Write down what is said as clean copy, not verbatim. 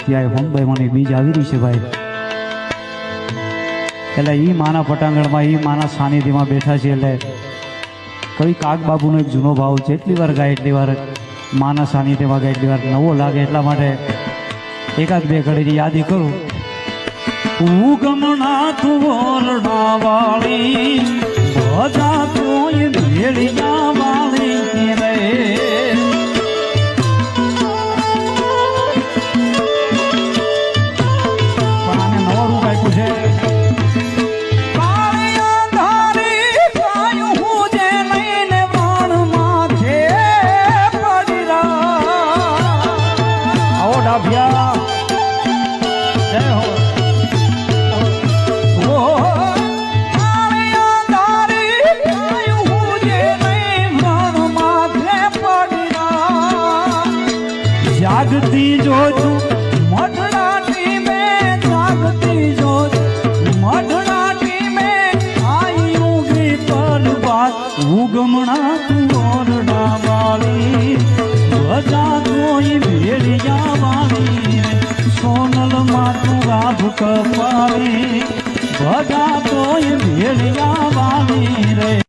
ત્યાં હોમભાઈ મને બીજ આવી રહી છે ભાઈ. એટલે એ માના પટાંગણમાં એ માના સાનિધ્યમાં બેઠા છે. એટલે કવિ કાગબાબુનો એક જૂનો ભાવ છે, એટલી વાર ગાય એટલી વાર માના સાનિધ્યમાં ગાય એટલી વાર નવો લાગે. એટલા માટે એકાદ બે ઘડીની યાદી કરું. ઉગમણા તું ઓરડા વાળી બધા તોય ભેળિયા વાળી રે જાગતી જોજુ મઢડાટી મેં જાગતી જોજુ મઢડાટી મેં આયું ગી પરવાત ઉગમણા તું ઓરડા વાળી બધા કોઈ ભેળિયા વાળી સોનલ માં તું રાભ કપાળી બધા કોઈ ભેળિયા વાળી રે.